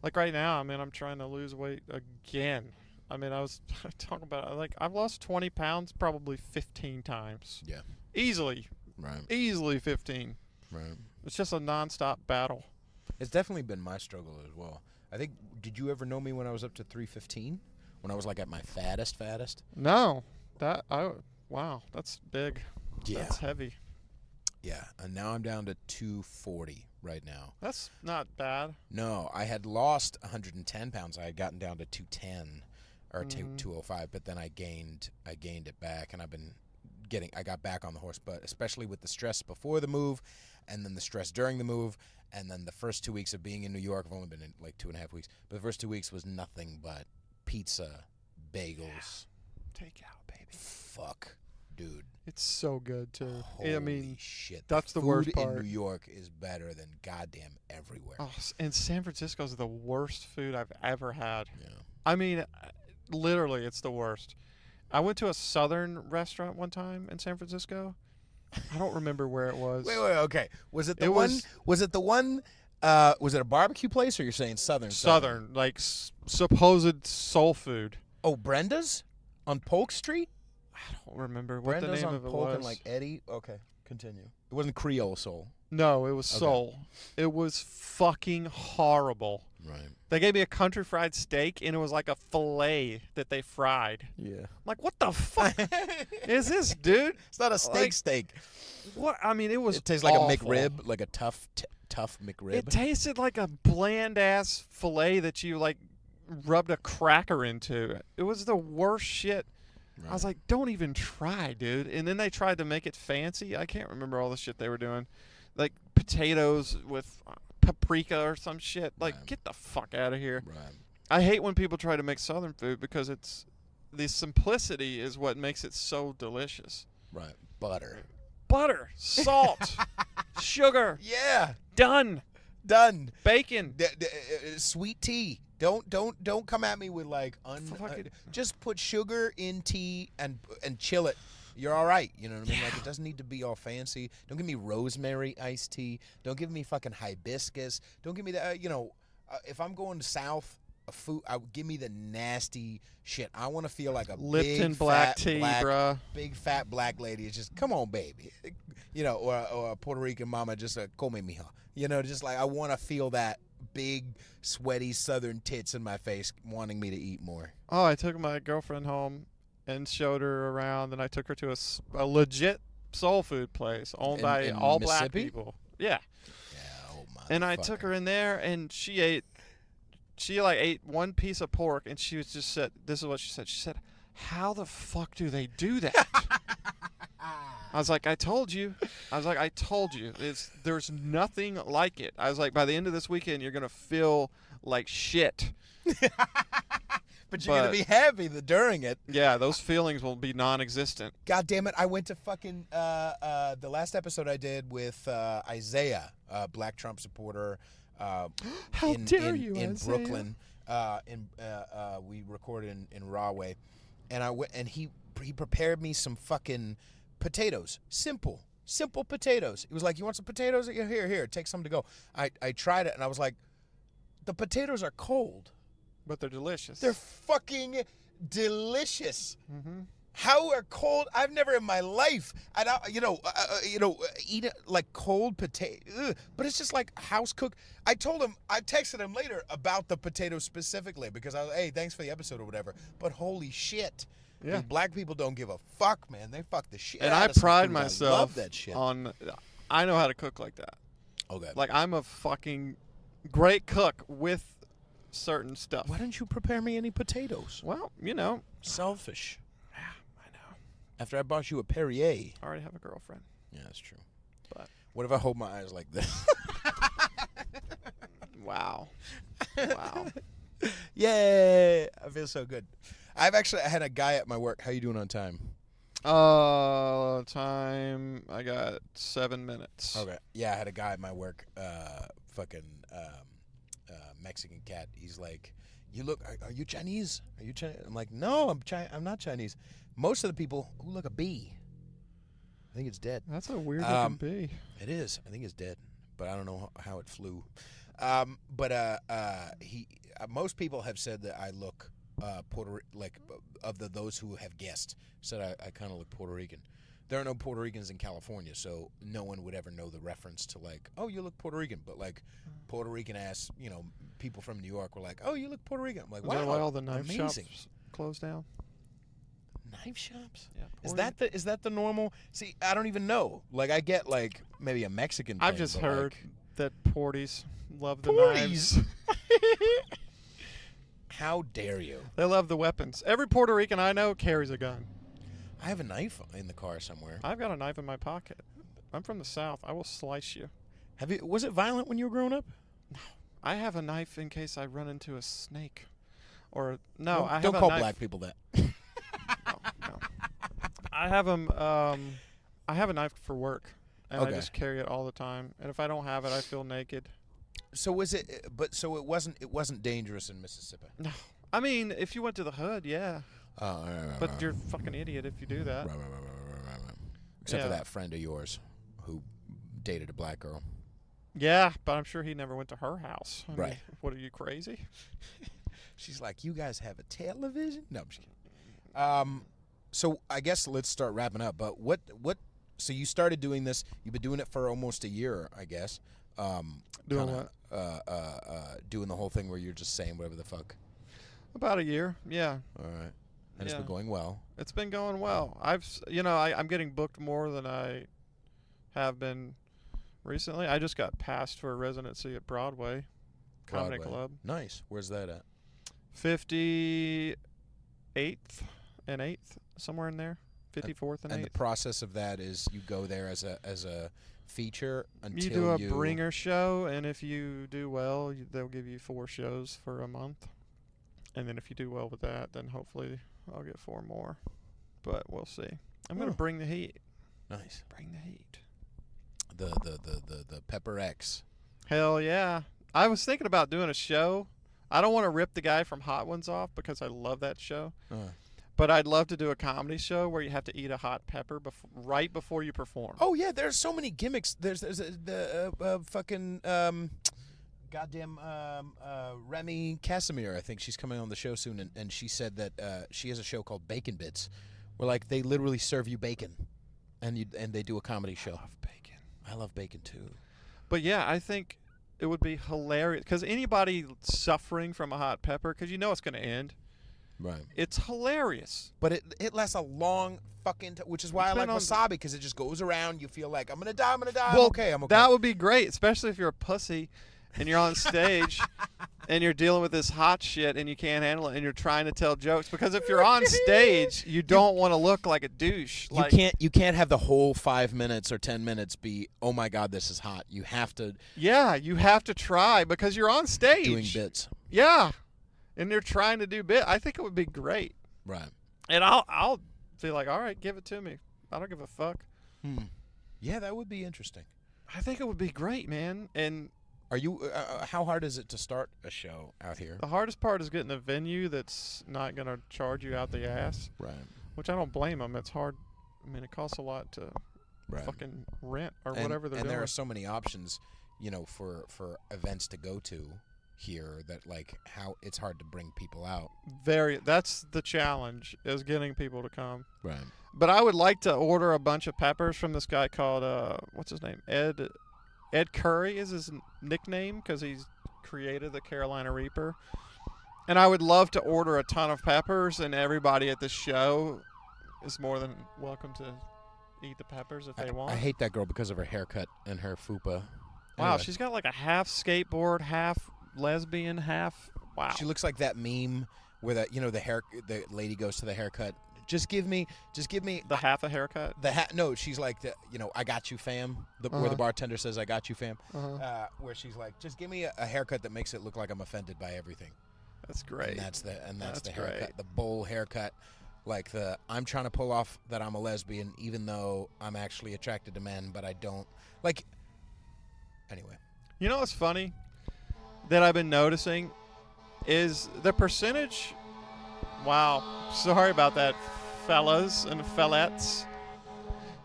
Like right now, I'm trying to lose weight again. I was talking about it. I've lost 20 pounds probably 15 times. Yeah. Easily. Right. Easily 15. Right. It's just a nonstop battle. It's definitely been my struggle as well. I think, did you ever know me when I was up to 315? When I was at my fattest? No. Wow, that's big. Yeah. That's heavy. Yeah, and now I'm down to 240 right now. That's not bad. No, I had lost 110 pounds. I had gotten down to 210 or 205, but then I gained it back, and I got back on the horse, but especially with the stress before the move and then the stress during the move, and then the first 2 weeks of being in New York, I've only been in 2.5 weeks, but the first 2 weeks was nothing but pizza, bagels. Takeout, baby. Fuck, dude. It's so good, too. Holy shit. That's the worst part. Food in New York is better than goddamn everywhere. Oh, and San Francisco's the worst food I've ever had. Yeah. Literally, it's the worst. I went to a Southern restaurant one time in San Francisco. I don't remember where it was. Wait, okay. Was it the one? Was it a barbecue place, or you're saying Southern? Southern, supposed soul food. Oh, Brenda's on Polk Street? I don't remember what Brenda's the name on of it Polk was. and Eddie? Okay, continue. It wasn't Creole Soul. No, it was soul. It was fucking horrible. Right. They gave me a country fried steak, and it was like a fillet that they fried. Yeah. I'm like, what the fuck is this, dude? It's not a steak. What? It was. It tastes like awful. a McRib, like a tough McRib. It tasted like a bland ass fillet that you rubbed a cracker into. It was the worst shit. Right. I was like, don't even try, dude. And then they tried to make it fancy. I can't remember all the shit they were doing. Like potatoes with paprika or some shit. Get the fuck out of here. Right. I hate when people try to make Southern food because the simplicity is what makes it so delicious. Right. Butter, salt, sugar. Yeah. Done. Bacon. Sweet tea. Don't come at me with just put sugar in tea and chill it. You're all right. You know what I mean? Yeah. It doesn't need to be all fancy. Don't give me rosemary iced tea. Don't give me fucking hibiscus. Don't give me that. If I'm going south, give me the nasty shit. I want to feel like a Lipton big black fat tea, bruh. Big fat black lady. It's just, come on, baby. Or a Puerto Rican mama just come mija. Just I want to feel that big, sweaty Southern tits in my face, wanting me to eat more. Oh, I took my girlfriend home and showed her around, and I took her to a legit soul food place owned by all black people. Yeah. And I took her in there, and she ate one piece of pork, and she was just said, this is what she said. She said, how the fuck do they do that? I was like, I told you. There's nothing like it. I was like, by the end of this weekend, you're going to feel like shit. But you're going to be happy during it. Yeah, those feelings will be non-existent. God damn it. I went to fucking the last episode I did with Isaiah, Black Trump supporter. How dare you, in Isaiah? Brooklyn. We recorded in Rahway. And I went, and he prepared me some fucking potatoes. Simple potatoes. He was like, "You want some potatoes? Here, take some to go." I tried it, and I was like, the potatoes are cold. But they're delicious. They're fucking delicious. Mm-hmm. How are cold? I've never in my life, eat it like cold potato. But it's just like house cooked. I texted him later about the potatoes specifically because I was, hey, thanks for the episode or whatever. But holy shit. Yeah. These black people don't give a fuck, man. They fuck the shit and out I of some pride food. myself I love that shit. on, I know how to cook like that. Okay. Like, I'm a fucking great cook with certain stuff. Why don't you prepare me any potatoes? Well, Selfish. Yeah, I know. After I bought you a Perrier. I already have a girlfriend. Yeah, that's true. But what if I hold my eyes like this? Wow. Yay! I feel so good. I had a guy at my work. How you doing on time? Time, I got 7 minutes. Okay. Yeah, I had a guy at my work, Mexican cat. He's like, are you Chinese? Are you Chinese? I'm like, no, I'm not Chinese. Most of the people who look a bee. I think it's dead. That's a weird looking bee. It is. I think it's dead, but I don't know how it flew. Most people have said that I look those who have guessed said I kind of look Puerto Rican. There are no Puerto Ricans in California, so no one would ever know the reference to like, oh, you look Puerto Rican. But like Puerto Rican ass, people from New York were like, oh, you look Puerto Rican. I'm like, Is wow, that why all the knife amazing. shops closed down? Knife shops? Yeah. Is that the normal? See, I don't even know. Like, I get like maybe a Mexican thing. I've just heard that Porties love the Porties. knives. How dare you? They love the weapons. Every Puerto Rican I know carries a gun. I have a knife in the car somewhere. I've got a knife in my pocket. I'm from the South. I will slice you. Was it violent when you were growing up? No. I have a knife in case I run into a snake. Or no, I have don't a call knife. black people that. No. I have I have a knife for work, and I just carry it all the time. And if I don't have it, I feel naked. So was it? But so it wasn't. It wasn't dangerous in Mississippi. No, I mean if you went to the hood, yeah. Oh, right, but you're a fucking idiot if you do that. Right. Except for that friend of yours who dated a black girl. Yeah, but I'm sure he never went to her house. I Right. mean, what are you, crazy? She's like, you guys have a television? No, I'm just kidding. So I guess let's start wrapping up. But what? So you started doing this. You've been doing it for almost a year, I guess. Doing what? Doing the whole thing where you're just saying whatever the fuck. About a year, yeah. All right. And it's been going well. It's been going well. I'm getting booked more than I have been recently. I just got passed for a residency at Broadway Comedy Club. Nice. Where's that at? 58th and 8th, somewhere in there. 54th and 8th. And the process of that is you go there as a feature until you do a bringer show, and if you do well, they'll give you 4 shows for a month. And then if you do well with that, then hopefully I'll get 4 more. But we'll see. I'm going to bring the heat. Nice. Bring the heat. The Pepper X. Hell yeah. I was thinking about doing a show. I don't want to rip the guy from Hot Ones off because I love that show. But I'd love to do a comedy show where you have to eat a hot pepper right before you perform. Oh yeah, there's so many gimmicks. There's the fucking goddamn Remy Casimir. I think she's coming on the show soon, and she said that she has a show called Bacon Bits, where like they literally serve you bacon, and they do a comedy show. I love bacon. I love bacon too. But yeah, I think it would be hilarious because anybody suffering from a hot pepper, because you know it's going to end. Right. It's hilarious. But it lasts a long fucking time, which is why I like wasabi, because it just goes around. You feel like, I'm going to die. Well, I'm okay. That would be great, especially if you're a pussy and you're on stage and you're dealing with this hot shit and you can't handle it and you're trying to tell jokes. Because if you're on stage, you don't want to look like a douche. You can't have the whole 5 minutes or 10 minutes be, oh my God, this is hot. You have to. Yeah, you have to try because you're on stage. Doing bits. Yeah. and they're trying to do bit, I think it would be great. Right. And I'll be like, all right, give it to me. I don't give a fuck. Yeah, that would be interesting. I think it would be great, man. And are you? How hard is it to start a show out here? the hardest part is getting a venue that's not going to charge you out the ass. Right. Which I don't blame them. It's hard. I mean, it costs a lot to fucking rent or whatever they're doing. And there are so many options, for events to go to here that like how it's hard to bring people out. That's the challenge, is getting people to come. Right. But I would like to order a bunch of peppers from this guy called what's his name? Ed Curry is his nickname because he's created the Carolina Reaper. And I would love to order a ton of peppers, and everybody at the show is more than welcome to eat the peppers if they want. I hate that girl because of her haircut and her fupa. Wow, Anyway. she's got like a half skateboard, half lesbian, half. Wow. She looks like that meme where the lady goes to the haircut. Just give me the half a haircut. No, she's like I got you, fam. Where the bartender says, "I got you, fam." Where she's like, just give me a haircut that makes it look like I'm offended by everything. That's great. And that's the haircut, great. the bowl haircut, like I'm trying to pull off that I'm a lesbian, even though I'm actually attracted to men, but I don't like. Anyway, you know what's funny that I've been noticing is the percentage. Wow, sorry about that, fellas and fellettes.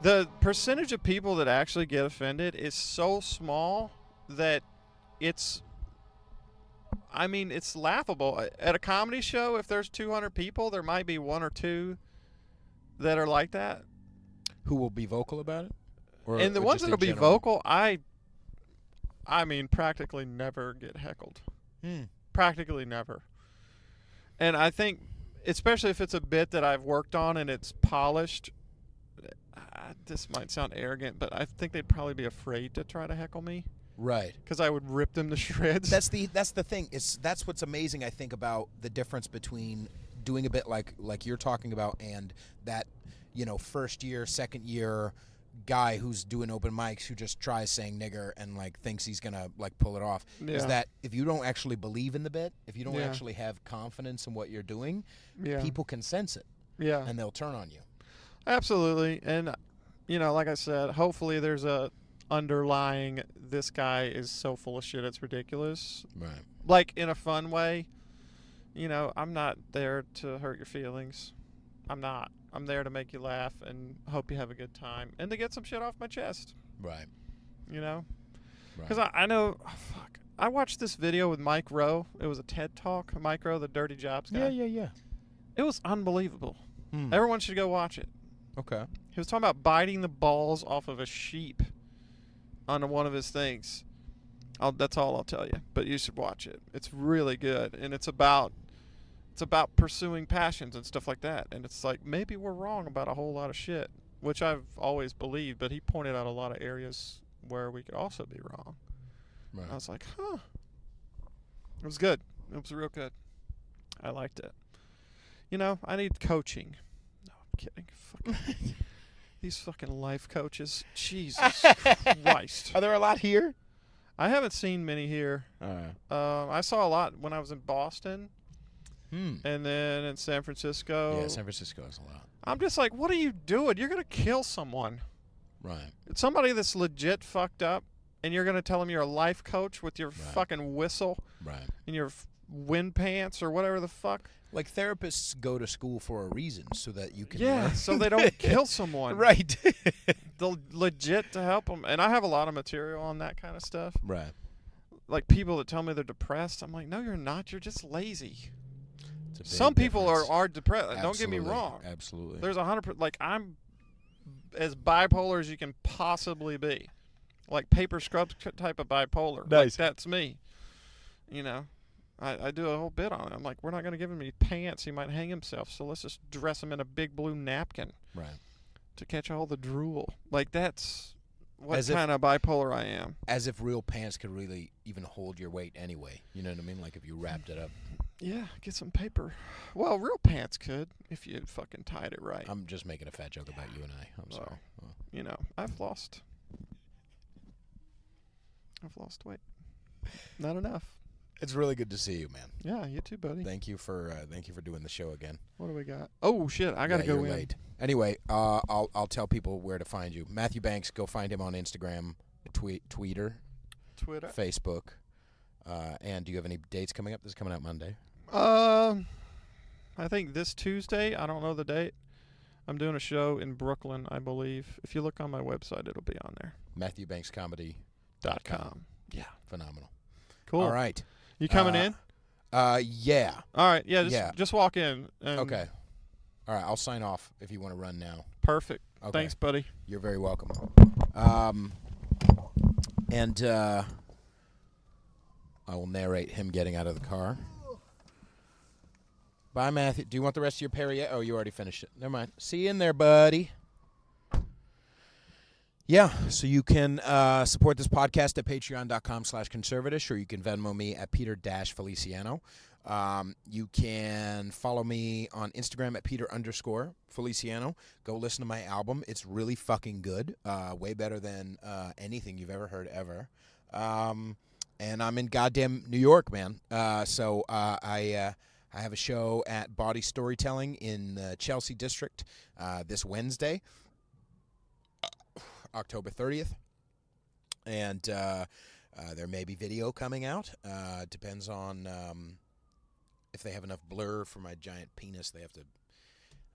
The percentage of people that actually get offended is so small that it's laughable. At a comedy show, if there's 200 people, there might be one or two that are like that. Who will be vocal about it? And the ones that will be vocal, I mean, practically never get heckled. Practically never. And I think, especially if it's a bit that I've worked on and it's polished, this might sound arrogant, but I think they'd probably be afraid to try to heckle me. Right. Because I would rip them to shreds. That's the thing. That's what's amazing, I think, about the difference between doing a bit like you're talking about and that, first year, second year guy who's doing open mics who just tries saying nigger and like thinks he's gonna like pull it off. Is that if you don't actually believe in the bit, if you don't actually have confidence in what you're doing, people can sense it. Yeah. And they'll turn on you. Absolutely. And like I said, hopefully there's a underlying, this guy is so full of shit it's ridiculous. Right. Like in a fun way. I'm not there to hurt your feelings. I'm not. I'm there to make you laugh and hope you have a good time and to get some shit off my chest. Right. Because I know, fuck. I watched this video with Mike Rowe. It was a TED Talk. Mike Rowe, the Dirty Jobs guy. Yeah. It was unbelievable. Everyone should go watch it. Okay. He was talking about biting the balls off of a sheep on one of his things. That's all I'll tell you. But you should watch it. It's really good, and it's about pursuing passions and stuff like that. And it's like, maybe we're wrong about a whole lot of shit, which I've always believed, but he pointed out a lot of areas where we could also be wrong. Right. I was like, huh. It was good. It was real good. I liked it. I need coaching. No, I'm kidding. These fucking life coaches. Jesus Christ. Are there a lot here? I haven't seen many here. I saw a lot when I was in Boston. And then in San Francisco. Yeah, San Francisco is a lot. I'm just like, what are you doing? You're going to kill someone. Right. It's somebody that's legit fucked up, and you're going to tell them you're a life coach with your fucking whistle. Right. And your wind pants or whatever the fuck. Like therapists go to school for a reason so that you can learn. So they don't kill someone. Right. They're legit to help them. And I have a lot of material on that kind of stuff. Right. Like people that tell me they're depressed. I'm like, no, you're not. You're just lazy. Some people are depressed. Absolutely. Don't get me wrong. Absolutely. There's 100%. Like, I'm as bipolar as you can possibly be. Like paper scrubs type of bipolar. Nice. Like, that's me. I do a whole bit on it. I'm like, we're not going to give him any pants. He might hang himself. So let's just dress him in a big blue napkin. Right. To catch all the drool. Like, that's what kind of bipolar I am. As if real pants could really even hold your weight anyway. You know what I mean? Like if you wrapped it up. Yeah, get some paper. Well, real pants could if you fucking tied it right. I'm just making a fat joke about you and I. I'm sorry. I've lost weight. Not enough. It's really good to see you, man. Yeah, you too, buddy. Thank you for doing the show again. What do we got? Oh shit, I gotta go you're in. Late. Anyway, I'll tell people where to find you. Matthew Banks, go find him on Instagram, Twitter, Facebook. And do you have any dates coming up? This is coming out Monday. I think this Tuesday. I don't know the date. I'm doing a show in Brooklyn, I believe. If you look on my website, it'll be on there. MatthewBanksComedy.com. Yeah. Phenomenal. Cool. All right. You coming in? Yeah. All right. Yeah. Just walk in. And Okay. All right. I'll sign off if you want to run now. Perfect. Okay. Thanks, buddy. You're very welcome. And I will narrate him getting out of the car. Bye, Matthew. Do you want the rest of your Perrier yet? Oh, you already finished it. Never mind. See you in there, buddy. Yeah, so you can support this podcast at patreon.com/conservatish, or you can Venmo me at Peter-Feliciano. You can follow me on Instagram at Peter_Feliciano. Go listen to my album. It's really fucking good. Way better than anything you've ever heard ever. And I'm in goddamn New York, man. So I have a show at Body Storytelling in the Chelsea district this Wednesday, October 30th. And there may be video coming out. Depends on if they have enough blur for my giant penis. They have to,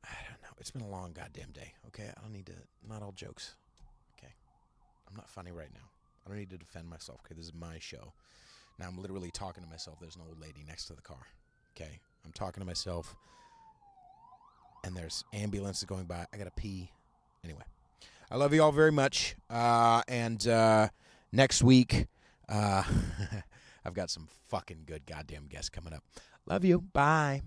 I don't know. It's been a long goddamn day, okay? I don't need to, not all jokes, okay? I'm not funny right now. I don't need to defend myself, okay? This is my show. Now I'm literally talking to myself. There's an old lady next to the car, okay? I'm talking to myself, and there's ambulances going by. I got to pee. Anyway, I love you all very much. And next week, I've got some fucking good goddamn guests coming up. Love you. Bye.